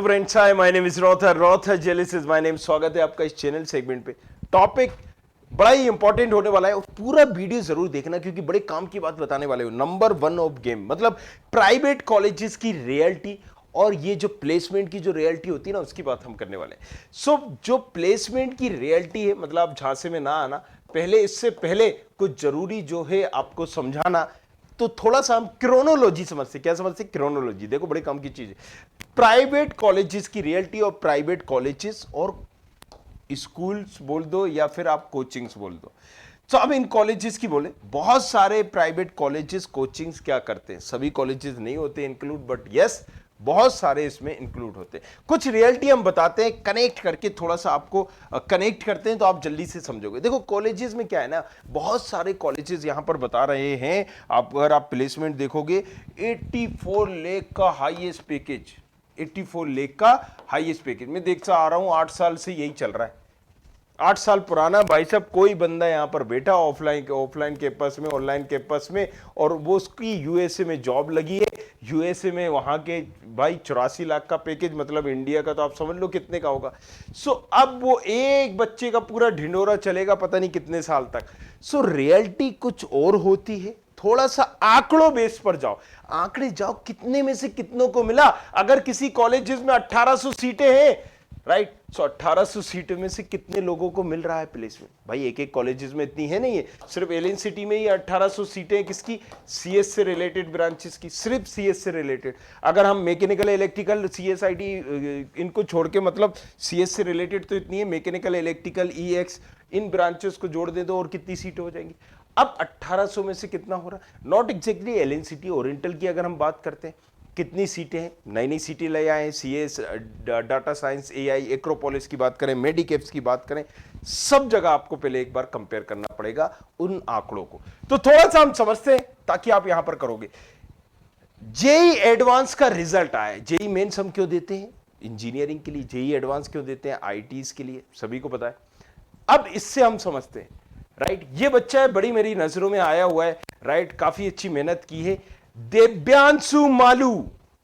Friends, hi, my name is रॉथर जेलिस is my name. स्वागत है आपका इस चैनल सेगमेंट पे। टॉपिक बड़ा ही इंपॉर्टेंट होने वाला है और पूरा वीडियो जरूर देखना क्योंकि बड़े काम की बात बताने वाले हो। नंबर वन ऑफ गेम मतलब प्राइवेट कॉलेजेस की रियलिटी और ये जो प्लेसमेंट की जो रियलिटी होती है ना, उसकी बात हम करने वाले हैं। जो प्लेसमेंट की रियलिटी है, मतलब आप झांसे में ना आना, पहले इससे पहले कुछ जरूरी जो है आपको समझाना। तो थोड़ा सा हम क्रोनोलॉजी समझते। क्या समझते? क्रोनोलॉजी। देखो, बड़े काम की चीज है। प्राइवेट कॉलेजेस की रियलिटी और प्राइवेट कॉलेजेस और स्कूल्स बोल दो या फिर आप कोचिंग्स बोल दो। तो अब इन कॉलेजेस की बोले, बहुत सारे प्राइवेट कॉलेजेस कोचिंग्स क्या करते हैं, सभी कॉलेजेस नहीं होते इंक्लूड, बट यस, बहुत सारे इसमें इंक्लूड होते हैं। कुछ रियलिटी हम बताते हैं, कनेक्ट करके थोड़ा सा आपको कनेक्ट करते हैं तो आप जल्दी से समझोगे। देखो, कॉलेजेस में क्या है ना, बहुत सारे कॉलेजेस यहां पर बता रहे हैं। आप अगर आप प्लेसमेंट देखोगे, 84 लाख का हाईएस्ट पैकेज, 84 लाख का हाईएस्ट पैकेज। मैं देखता आ रहा हूं 8 साल से यही चल रहा है। 8 साल पुराना भाई साहब, कोई बंदा यहां पर बैठा ऑफलाइन कैंपस में, ऑनलाइन कैंपस में, और वो उसकी यूएसए में जॉब लगी है। यूएसए में वहां के भाई 84 लाख का पैकेज, मतलब इंडिया का तो आप समझ लो कितने का होगा। अब वो एक बच्चे का पूरा ढिंडोरा चलेगा पता नहीं कितने साल तक। रियलिटी कुछ और होती है। थोड़ा सा आंकड़ों बेस पर जाओ, आंकड़े जाओ, कितने में से कितनों को मिला। अगर किसी कॉलेजेस में 1800 सीटें हैं, राइट, 1800 सीटों में से कितने लोगों को मिल रहा है प्लेसमेंट? भाई एक एक कॉलेजेस में इतनी है नहीं है। सिर्फ एलियन सिटी में ही 1800 सीटें किसकी? सीएस से रिलेटेड ब्रांचेस की, सिर्फ सीएस से रिलेटेड। अगर हम मैकेनिकल, इलेक्ट्रिकल, सीएसआईटी इनको छोड़ के, मतलब सीएस से रिलेटेड तो इतनी है, मैकेनिकल, इलेक्ट्रिकल, ईएक्स, इन ब्रांचेस को जोड़ दे दो और कितनी सीटें हो जाएंगी? अब 1800 में से कितना हो रहा है? Not exactly alien city, oriental की अगर हम बात करते हैं, कितनी सीटें हैं? नई नई सीटें ले आए, CS, data science, AI, Acropolis की बात करें, मेडिकेप्स की बात करें, सब जगह आपको पहले एक बार कंपेयर करना पड़ेगा उन आंकड़ों को। तो थोड़ा सा हम समझते हैं ताकि आप यहां पर करोगे। जेई एडवांस का रिजल्ट आया। जेई मेंस हम क्यों देते हैं? इंजीनियरिंग के लिए। जेई एडवांस क्यों देते हैं? आईटीज के लिए, सभी को पता है। अब इससे हम समझते हैं, राइट, ये बच्चा है, बड़ी मेरी नजरों में आया हुआ है, राइट, काफी अच्छी मेहनत की है, दिव्यांशु मालू।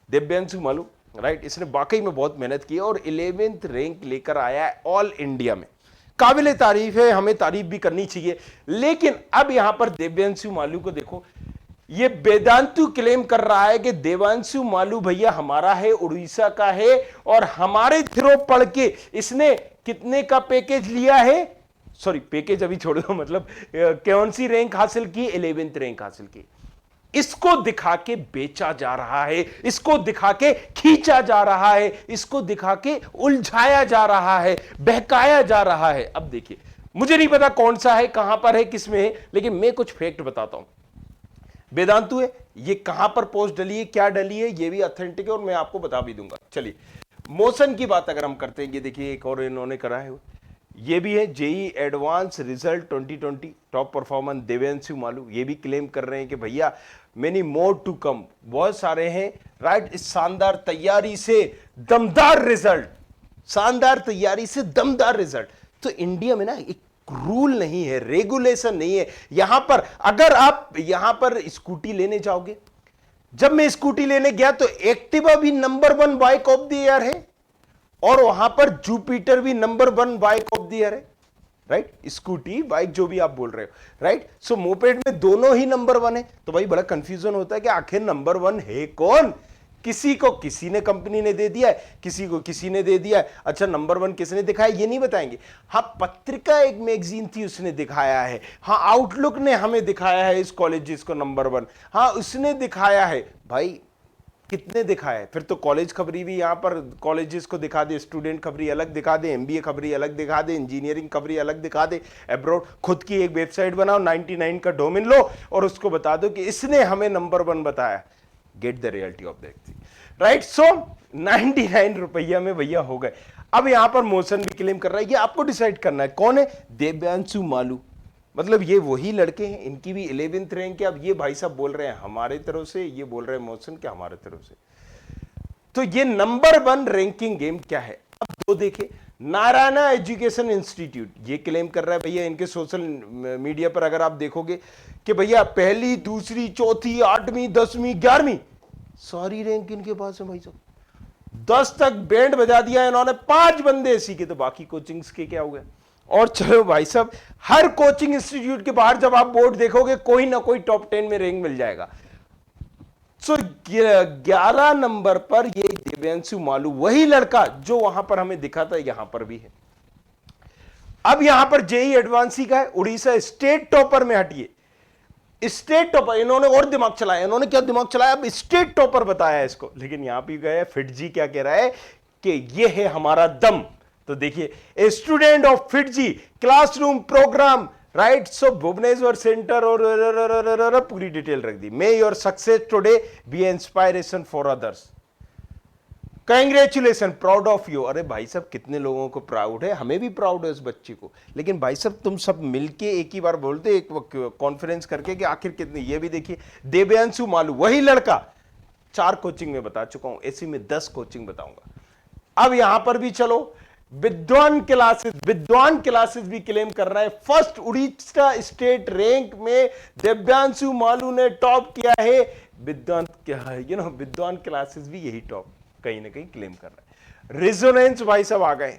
दिव्यांशु मालू, राइट, इसने वाकई में बहुत मेहनत की है और 11th रैंक लेकर आया है ऑल इंडिया में। काबिले तारीफ है, हमें तारीफ भी करनी चाहिए। लेकिन अब यहां पर दिव्यांशु मालू को देखो, ये वेदांतु क्लेम कर रहा है कि देवांशु मालू भैया हमारा है, उड़ीसा का है, और हमारे थ्रो पढ़ के इसने कितने का पैकेज लिया है? सॉरी, पैकेज अभी छोड़ो, मतलब कौन सी रैंक हासिल की? 11th रैंक हासिल की। इसको दिखा के बेचा जा रहा है, इसको दिखा के खींचा जा रहा है, इसको दिखा के उलझाया जा रहा है, बहकाया जा रहा है। अब देखिए, मुझे नहीं पता कौन सा है, कहां पर है, किसमें है, लेकिन मैं कुछ फैक्ट बताता हूं। वेदांतु है, ये कहां पर पोस्ट डली है, क्या डली है, ये भी ऑथेंटिक है और मैं आपको बता भी दूंगा। चलिए, मोशन की बात अगर हम करते हैं, ये देखिए एक और इन्होंने करा है, ये भी है JEE advance result 2020 top performance Devanshu Malu. ये भी क्लेम कर रहे हैं कि भैया मेनी मोर टू कम, बहुत सारे हैं, राइट। इस शानदार तैयारी से दमदार रिजल्ट, शानदार तैयारी से दमदार रिजल्ट। तो इंडिया में ना एक रूल नहीं है, रेगुलेशन नहीं है यहां पर। अगर आप यहां पर स्कूटी लेने जाओगे, जब मैं स्कूटी लेने गया तो एक्टिवा भी number 1 bike of the year है और वहां पर जुपिटर भी number 1 bike of the year है, राइट। स्कूटी, बाइक, जो भी आप बोल रहे हो, राइट। सो मोपेड में दोनों ही नंबर 1 है। तो भाई बड़ा कंफ्यूजन होता है कि आखिर नंबर 1 है कौन? किसी को किसी ने, कंपनी ने दे दिया है, किसी को किसी ने दे दिया है। अच्छा, नंबर 1 किसने दिखाया ये नहीं बताएंगे। हाँ, पत्रिका एक मैगजीन थी, उसने दिखाया है। हाँ, आउटलुक ने हमें दिखाया है इस कॉलेज जिसको नंबर 1, हाँ उसने दिखाया है। भाई कितने दिखाया है? फिर तो कॉलेज खबरी भी यहां पर कॉलेजेस को दिखा दे, स्टूडेंट खबरी अलग दिखा दे, एमबीए खबरी अलग दिखा दे, इंजीनियरिंग खबरी अलग दिखा दे, अब्रॉड। खुद की एक वेबसाइट बनाओ, 99 का डोमेन लो और उसको बता दो कि इसने हमें नंबर 1 बताया। Get the reality of that thing, right. So 99 रुपया में भैया हो गए। अब यहां पर मोशन भी क्लेम कर रहा है, ये आपको डिसाइड करना है कौन है। देव्यांशु मालू, मतलब ये वही लड़के हैं, इनकी भी 11th रैंक है। अब ये भाई साहब बोल रहे हैं हमारे तरफ से, ये बोल रहे हैं मोशन के हमारे तरफ से। तो ये नंबर 1 रैंकिंग गेम क्या है? अब दो देखे, नारायणा एजुकेशन इंस्टीट्यूट ये क्लेम कर रहा है भैया, इनके सोशल मीडिया पर अगर आप देखोगे कि भैया पहली, दूसरी, चौथी, 8वीं, 10वीं, 11वीं सारी रैंक इनके पास है भाई साहब। 10 तक बैंड बजा दिया इन्होंने, 5 बंदे ऐसी के, तो बाकी कोचिंग्स के क्या हो गए। और चलो भाई साहब, हर कोचिंग इंस्टीट्यूट के बाहर जब आप बोर्ड देखोगे कोई ना कोई टॉप 10 में रैंक मिल जाएगा। सो 11 नंबर पर ये दिव्यांशु मालू, वही लड़का जो वहां पर हमें दिखा था, यहां पर भी है। अब यहां पर जेई एडवांसी का है, उड़ीसा स्टेट टॉपर में हटिए, स्टेट टॉपर। इन्होंने और दिमाग चलाया, इन्होंने क्या दिमाग चलाया, अब स्टेट टॉपर बताया है इसको। लेकिन यहां भी गए फिटजी क्या कह रहा है कि ये है हमारा दम। तो देखिए, a student of FIITJEE classroom program, right. So Bhubaneswar centre और पूरी डिटेल रख दी। May your success today be inspiration for others, congratulation, proud of you. अरे भाई साहब, कितने लोगों को प्राउड है, हमें भी प्राउड है उस बच्चे को। लेकिन भाई साहब, तुम सब मिलके एक ही बार बोलते, एक कॉन्फ्रेंस करके कि आखिर कितने। ये भी देखिए, दिव्यांशु मालू वही लड़का, 4 कोचिंग में बता चुका हूं, ऐसी में 10 कोचिंग बताऊंगा। अब यहां पर भी चलो, विद्वान क्लासेस भी क्लेम कर रहा है। फर्स्ट उड़ीसा स्टेट रैंक में दिव्यांशु मालू ने टॉप किया है। विद्वान विद्वान क्लासेस भी यही टॉप कहीं ना कहीं क्लेम कर रहा है। रिजोनेंस भाई साहब आ गए।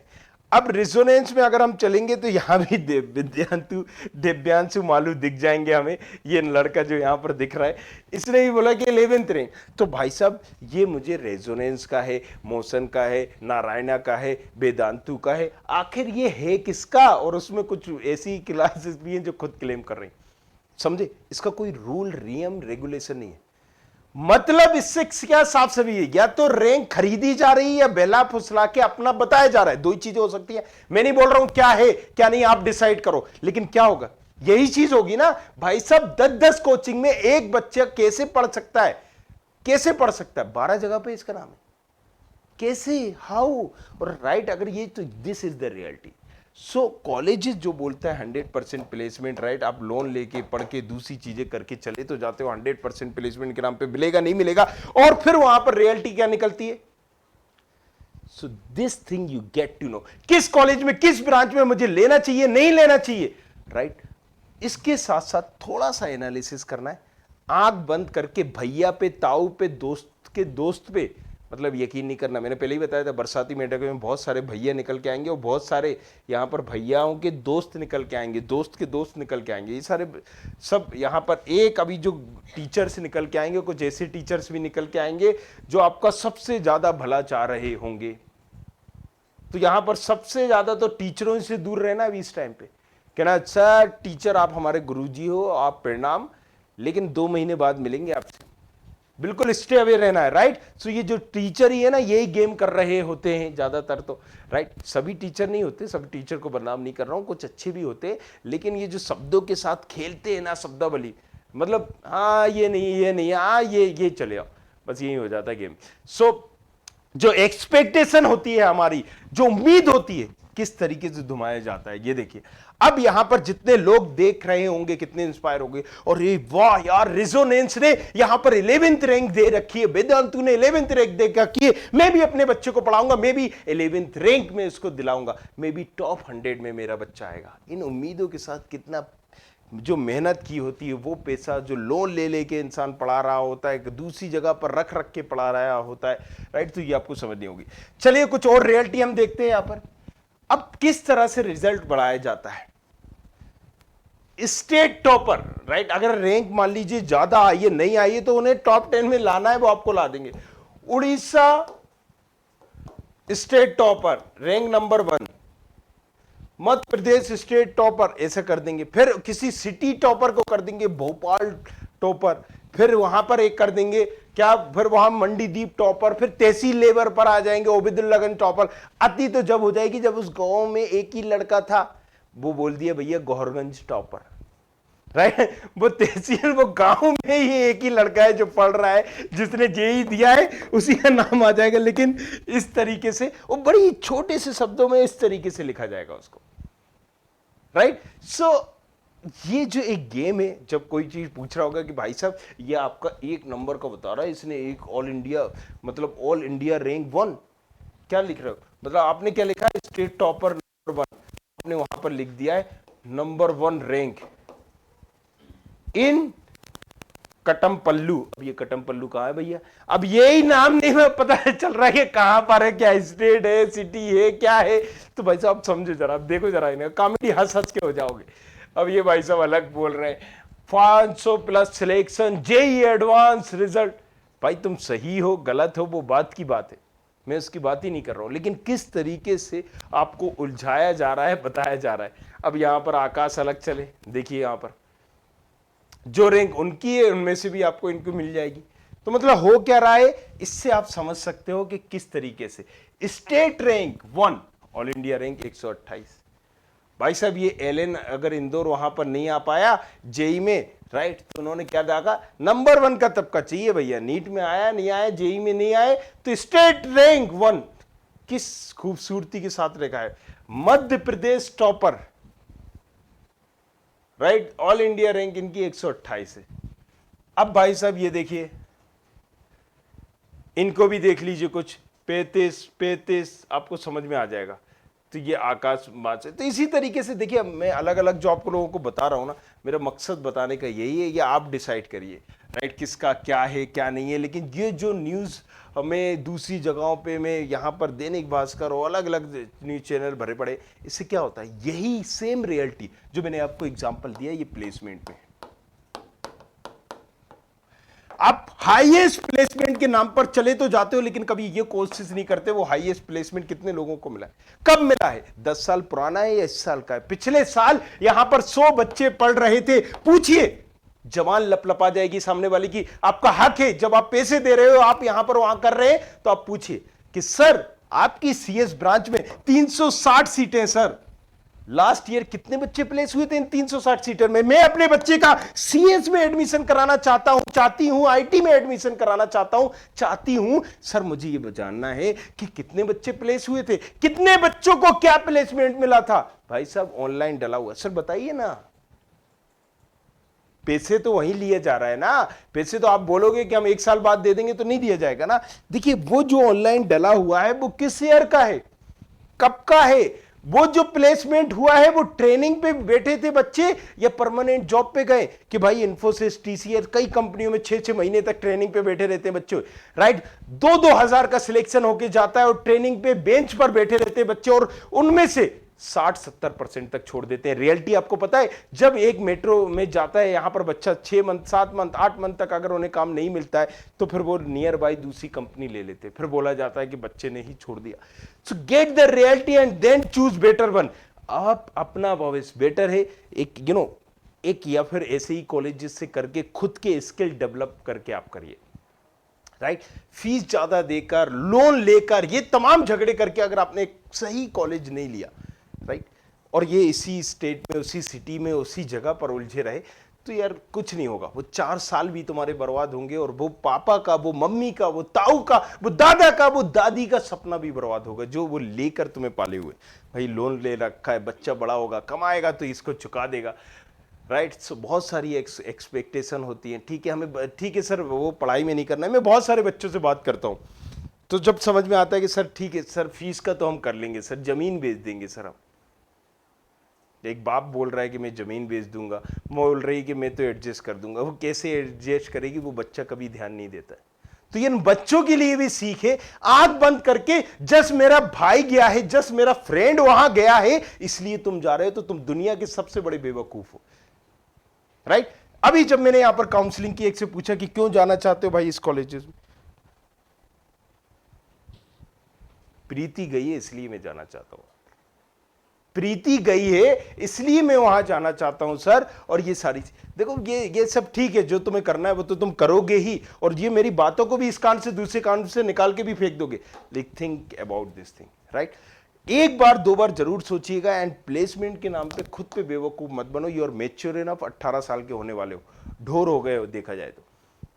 अब रिजोनेंस में अगर हम चलेंगे तो यहां भी दिव्यांशु मालू दिख जाएंगे हमें। ये लड़का जो यहां पर दिख रहा है, इसने भी बोला कि 11th रैंक। तो भाई साहब, ये मुझे रेजोनेंस का है, मोशन का है, नारायणा का है, वेदांतु का है, आखिर ये है किसका। और उसमें कुछ ऐसी क्लासेस भी हैं जो खुद क्लेम कर रही हैं। समझे, इसका कोई रूल नियम रेगुलेशन नहीं है। मतलब इससे क्या साफ सभी है, या तो रैंक खरीदी जा रही है या बेला फुसला के अपना बताया जा रहा है। दो ही चीजें हो सकती है। मैं नहीं बोल रहा हूं क्या है क्या नहीं, आप डिसाइड करो। लेकिन क्या होगा, यही चीज होगी ना भाई साहब। 10-10 कोचिंग में एक बच्चा कैसे पढ़ सकता है, कैसे पढ़ सकता है, 12 जगह पे इसका नाम है, कैसे, हाउ। और राइट, अगर ये, तो this is the reality. So colleges जो बोलता है 100% प्लेसमेंट, राइट, आप लोन लेके पढ़ के दूसरी चीजें करके चले तो जाते हो, 100% प्लेसमेंट के नाम पे मिलेगा नहीं मिलेगा। और फिर वहां पर रियलिटी क्या निकलती है। So this thing you get to know, किस कॉलेज में, किस ब्रांच में मुझे लेना चाहिए, नहीं लेना चाहिए, राइट। इसके साथ साथ थोड़ा सा एनालिसिस करना है, आंख बंद करके भैया पे, ताऊ पे, दोस्त के दोस्त पे मतलब यकीन नहीं करना। मैंने पहले ही बताया था, बरसाती मेढक में बहुत सारे भैया निकल के आएंगे और बहुत सारे यहाँ पर भैयाओं के दोस्त निकल के आएंगे, दोस्त के दोस्त निकल के आएंगे। ये सारे सब यहाँ पर एक अभी जो टीचर्स निकल के आएंगे, कुछ ऐसे टीचर्स भी निकल के आएंगे जो आपका सबसे ज्यादा भला चाह रहे होंगे। तो यहाँ पर सबसे ज्यादा तो टीचरों से दूर रहना अभी इस टाइम पे। कहना, अच्छा टीचर आप हमारे गुरुजी हो, आप प्रणाम, लेकिन 2 महीने बाद मिलेंगे आपसे, बिल्कुल स्टे अवे रहना है, राइट। सो ये जो टीचर ही है ना, यही गेम कर रहे होते हैं ज्यादातर तो, राइट। सभी टीचर नहीं होते, सभी टीचर को बदनाम नहीं कर रहा हूं, कुछ अच्छे भी होते हैं, लेकिन ये जो शब्दों के साथ खेलते हैं ना, शब्दावली, मतलब हाँ ये नहीं, हाँ ये चले आओ, बस यही हो जाता है गेम। सो जो एक्सपेक्टेशन होती है हमारी, जो उम्मीद होती है, किस तरीके से घुमाया जाता है, ये देखिए। अब यहां पर जितने लोग देख रहे होंगे कितने इंस्पायर होंगे, और ये वाह यार, रिजोनेंस ने यहां पर 11th रैंक दे रखी है, वेदांतु ने 11th रैंक दे रखी है, मैं भी अपने बच्चे को पढ़ाऊंगा, मैं भी 11th रैंक में इसको दिलाऊंगा, मैं भी टॉप 100 में मेरा बच्चा आएगा। इन उम्मीदों के साथ कितना जो मेहनत की होती है, वो पैसा जो लोन ले लेके इंसान पढ़ा रहा होता है, दूसरी जगह पर रख रख के पढ़ा रहा होता है, राइट। तो ये आपको समझनी होगी। चलिए कुछ और रियलिटी हम देखते हैं यहां पर। अब किस तरह से रिजल्ट बढ़ाया जाता है। स्टेट टॉपर, राइट, अगर रैंक मान लीजिए ज्यादा आई है, नहीं आई है, तो उन्हें टॉप 10 में लाना है, वो आपको ला देंगे। Orissa state topper rank number 1, Madhya Pradesh state topper, ऐसे कर देंगे। फिर किसी सिटी टॉपर को कर देंगे भोपाल टॉपर, फिर वहां पर एक कर देंगे क्या, फिर वहां मंडीदीप टॉपर, फिर तहसील लेवल पर आ जाएंगे ओबिदुल्लागंज टॉपर। अति तो जब हो जाएगी जब उस गांव में एक ही लड़का था, वो बोल दिया भैया गौरगंज टॉपर, राइट। वो तहसील, वो गांव में ही एक ही लड़का है जो पढ़ रहा है, जिसने जेई दिया है, उसी का नाम आ जाएगा। लेकिन इस तरीके से, वो बड़ी छोटे से शब्दों में इस तरीके से लिखा जाएगा उसको, राइट। सो ये जो एक गेम है, जब कोई चीज पूछ रहा होगा कि भाई साहब ये आपका 1 नंबर का बता रहा है, इसने एक ऑल इंडिया, मतलब ऑल इंडिया रैंक 1, क्या लिख रहे हो, मतलब आपने क्या लिखा है, स्टेट टॉपर नंबर 1, आपने वहां पर लिख दिया है नंबर 1 रैंक इन कटम पल्लू। अब ये कटम पल्लू कहाँ है भैया? अब यही नाम नहीं मैं पता चल रहा है कि कहां पर है, क्या स्टेट है, सिटी है, क्या है। तो भाई साहब समझो जरा, अब देखो जरा, इन्हें कॉमेडी हंस हंस के हो जाओगे। अब ये भाई साहब अलग बोल रहे हैं, 500 plus selection, JEE advance result. भाई तुम सही हो गलत हो वो बात की बात है, मैं उसकी बात ही नहीं कर रहा हूं, लेकिन किस तरीके से आपको उलझाया जा रहा है, बताया जा रहा है। अब यहां पर आकाश अलग चले, देखिए यहां पर जो रैंक उनकी है उनमें से भी आपको इनको मिल जाएगी। तो मतलब हो क्या रहा है, इससे आप समझ सकते हो कि किस तरीके से state rank 1, all India rank 128। भाई साहब ये एलएन अगर इंदौर वहां पर नहीं आ पाया जेई में, राइट, तो उन्होंने क्या देखा, नंबर 1 का तबका चाहिए भैया। नीट में आया नहीं आया, जेई में नहीं आए, तो स्टेट रैंक 1 किस खूबसूरती के साथ रखा है, Madhya Pradesh topper, right. All India rank इनकी 128 है। अब भाई साहब ये देखिए, इनको भी देख लीजिए, कुछ 35 आपको समझ में आ जाएगा। तो ये आकाश बात से, तो इसी तरीके से देखिए, मैं अलग अलग जॉब को लोगों को बता रहा हूं ना, मेरा मकसद बताने का यही है, ये आप डिसाइड करिए, राइट, किसका क्या है क्या नहीं है। लेकिन ये जो न्यूज़ हमें दूसरी जगहों पे, मैं यहाँ पर दैनिक भास्कर और अलग अलग न्यूज़ चैनल भरे पड़े, इससे क्या होता है, यही सेम रियलिटी जो मैंने आपको एग्जाम्पल दिया ये प्लेसमेंट में। आप हाईएस्ट प्लेसमेंट के नाम पर चले तो जाते हो, लेकिन कभी ये कोशिश नहीं करते वो हाईएस्ट प्लेसमेंट कितने लोगों को मिला है, कब मिला है, 10 साल पुराना है या इस साल का है। पिछले साल यहां पर 100 बच्चे पढ़ रहे थे, पूछिए, जवान लपलपा जाएगी सामने वाले की, आपका हक है, जब आप पैसे दे रहे हो, आप यहां पर वहां कर रहे हैं, तो आप पूछिए कि सर आपकी सीएस ब्रांच में 360 सीटें, सर लास्ट ईयर कितने बच्चे प्लेस हुए थे इन 360 सीटर में। मैं अपने बच्चे का सीएस में एडमिशन कराना चाहता हूं, चाहती हूं, आईटी में एडमिशन कराना चाहता हूं, चाहती हूं, सर मुझे ये जानना है कि कितने बच्चे प्लेस हुए थे, कितने बच्चों को क्या प्लेसमेंट मिला था। भाई साहब ऑनलाइन डला हुआ, सर बताइए ना, पैसे तो वहीं लिए जा रहा है ना, पैसे तो आप बोलोगे कि हम 1 साल बाद दे देंगे तो नहीं दिया जाएगा ना। देखिए वो जो ऑनलाइन डला हुआ है वो किस ईयर का है, कब का है, वो जो प्लेसमेंट हुआ है वो ट्रेनिंग पे बैठे थे बच्चे या परमानेंट जॉब पे गए, कि भाई इन्फोसिस, टीसीएस, कई कंपनियों में 6-6 महीने तक ट्रेनिंग पे बैठे रहते हैं बच्चे, राइट। 2-2 हजार का सिलेक्शन होके जाता है और ट्रेनिंग पे बेंच पर बैठे रहते हैं बच्चे, और उनमें से 60-70% तक छोड़ देते हैं। रियलिटी आपको पता है, जब एक मेट्रो में जाता है यहां पर बच्चा 6 मंथ, 7 मंथ, 8 मंथ तक अगर उन्हें काम नहीं मिलता है, तो फिर वो नियर बाई दूसरी कंपनी ले लेते हैं, फिर बोला जाता है कि बच्चे ने ही छोड़ दिया। So get the reality and then choose better one. आप अपना भविष्य बेटर है एक एक या फिर ऐसे ही कॉलेज से करके खुद के स्किल डेवलप करके आप करिए, राइट। फीस ज्यादा देकर, लोन लेकर, ये तमाम झगड़े करके अगर आपने एक सही कॉलेज नहीं लिया, राइट, और ये इसी स्टेट में, उसी सिटी में, उसी जगह पर उलझे रहे, तो यार कुछ नहीं होगा। वो 4 साल भी तुम्हारे बर्बाद होंगे, और वो पापा का, वो मम्मी का, वो ताऊ का, वो दादा का, वो दादी का सपना भी बर्बाद होगा, जो वो लेकर तुम्हें पाले हुए। भाई लोन ले रखा है, बच्चा बड़ा होगा, कमाएगा तो इसको चुका देगा, राइट। सो बहुत सारी एक्सपेक्टेशन होती है। ठीक है, हमें, ठीक है सर, वो पढ़ाई में नहीं करना है। मैं बहुत सारे बच्चों से बात करता हूँ, तो जब समझ में आता है कि सर ठीक है सर, फीस का तो हम कर लेंगे सर, जमीन बेच देंगे सर हम। एक बाप बोल रहा है कि मैं जमीन बेच दूंगा, बोल रही कि मैं तो एडजस्ट कर दूंगा। वो कैसे एडजस्ट करेगी, वो बच्चा कभी ध्यान नहीं देता है। तो ये बच्चों के लिए भी सीख है, आंख बंद करके, जस्ट मेरा भाई गया है, जस्ट मेरा फ्रेंड वहां गया है, इसलिए तुम जा रहे हो, तो तुम दुनिया के सबसे बड़े बेवकूफ हो, राइट। अभी जब मैंने यहां पर काउंसलिंग की, एक से पूछा कि क्यों जाना चाहते हो भाई इस कॉलेज में, प्रीति गई है इसलिए मैं जाना चाहता हूं, प्रीति गई है इसलिए मैं वहां जाना चाहता हूं सर। और ये सारी देखो, ये सब ठीक है, जो तुम्हें करना है वो तो तुम करोगे ही, और ये मेरी बातों को भी इस कान से दूसरे कान से निकाल के भी फेंक दोगे। लेकिन think about this thing, right. एक बार 2 बार जरूर सोचिएगा, एंड प्लेसमेंट के नाम पे खुद पे बेवकूफ मत बनो। यू आर मैच्योर इनफ, 18 साल के होने वाले हो, ढोर हो गए हो देखा जाए तो,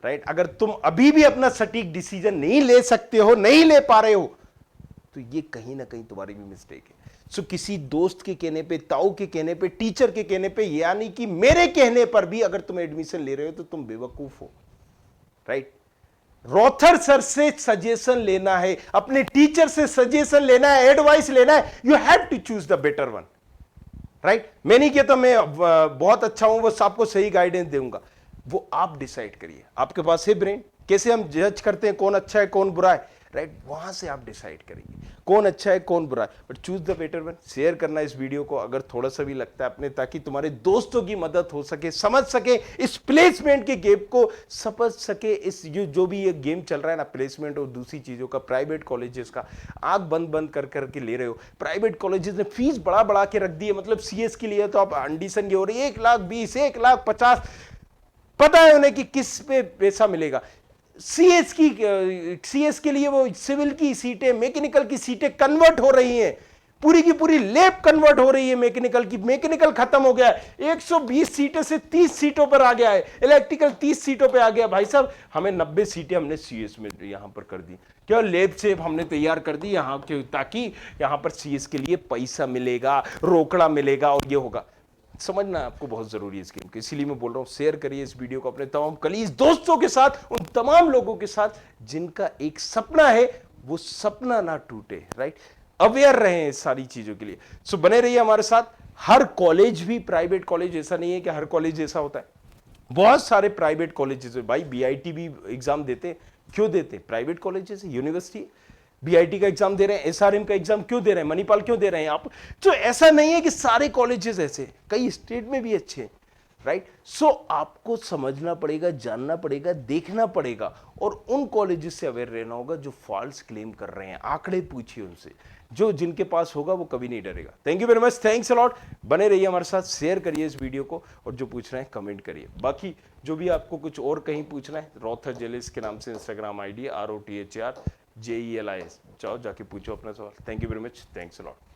राइट। अगर तुम अभी भी अपना सटीक डिसीजन नहीं ले सकते हो, नहीं ले पा रहे हो, तो ये कहीं ना कहीं तुम्हारी भी मिस्टेक है। सो किसी दोस्त के कहने पे, ताऊ के कहने पे, टीचर के कहने पे, यानी कि मेरे कहने पर भी अगर तुम एडमिशन ले रहे हो तो तुम बेवकूफ हो, राइट। रॉथर सर से सजेशन लेना है, अपने टीचर से सजेशन लेना है, एडवाइस लेना है, you have to choose the better one, right. मैं नहीं कहता मैं बहुत अच्छा हूं, बस आपको सही गाइडेंस दूंगा। वो आप डिसाइड करिए। आपके पास है ब्रेन, कैसे हम जज करते हैं कौन अच्छा है कौन बुरा है, राइट? वहां से आप डिसाइड करेंगे कौन अच्छा है कौन बुरा है, but choose the better one. Share करना इस वीडियो को अगर थोड़ा सा भी लगता है अपने, ताकि तुम्हारे दोस्तों की मदद हो सके, समझ सके इस प्लेसमेंट के गेम को, समझ सके इस जो भी ये गेम चल रहा है ना, प्लेसमेंट और दूसरी चीजों का, प्राइवेट कॉलेजेस का। आंख बंद बंद कर करके ले रहे हो। प्राइवेट कॉलेजेस ने फीस बढ़ा बढ़ा के रख दी है, मतलब सीएस के लिए तो आप एडिशन की हो रही है 1,20,000 1,50,000, पता है उन्हें कि किस पे पैसा मिलेगा। सीएस के लिए वो सिविल की सीटें, मैकेनिकल की सीटें कन्वर्ट हो रही हैं, पूरी की पूरी लैब कन्वर्ट हो रही है मैकेनिकल की। मैकेनिकल खत्म हो गया है, 120 सीटें से 30 सीटों पर आ गया है, इलेक्ट्रिकल 30 सीटों पर आ गया। भाई साहब हमें 90 सीटें हमने सीएस में यहां पर कर दी, क्या लैब से हमने तैयार कर दी यहां के, ताकि यहां पर सीएस के लिए पैसा मिलेगा, रोकड़ा मिलेगा और ये होगा। समझना आपको बहुत जरूरी है इस गेम को, इसीलिए मैं बोल रहा हूं शेयर करिए इस वीडियो को अपने तमाम कलीग दोस्तों के साथ, उन तमाम लोगों के साथ जिनका एक सपना है, वो सपना ना टूटे, राइट? अवेयर रहे इस सारी चीजों के लिए। सो बने रहिए हमारे साथ। हर कॉलेज भी प्राइवेट कॉलेज ऐसा नहीं है कि हर कॉलेज ऐसा होता है, बहुत सारे प्राइवेट कॉलेजेस है भाई। बीआईटी भी एग्जाम देते, क्यों देते? Private colleges, university. बीआईटी का एग्जाम दे रहे हैं, एसआरएम का एग्जाम क्यों दे रहे हैं, मणिपाल क्यों दे रहे हैं आप? तो ऐसा नहीं है कि सारे कॉलेजेस ऐसे, कई स्टेट में भी अच्छे हैं, राइट? सो आपको समझना पड़ेगा, जानना पड़ेगा, देखना पड़ेगा, और उन कॉलेजेस से अवेयर रहना होगा जो फॉल्स क्लेम कर रहे हैं। आंकड़े पूछिए उनसे, जो जिनके पास होगा वो कभी नहीं डरेगा। Thank you very much, thanks a lot. बने रहिए हमारे साथ, शेयर करिए इस वीडियो को, और जो पूछ रहे हैं कमेंट करिए। बाकी जो भी आपको कुछ और कहीं पूछना है, रॉथर जेलिस के नाम से इंस्टाग्राम आईडी ROTHR JELIS, जाओ जाके पूछो अपना सवाल। Thank you very much, thanks a lot.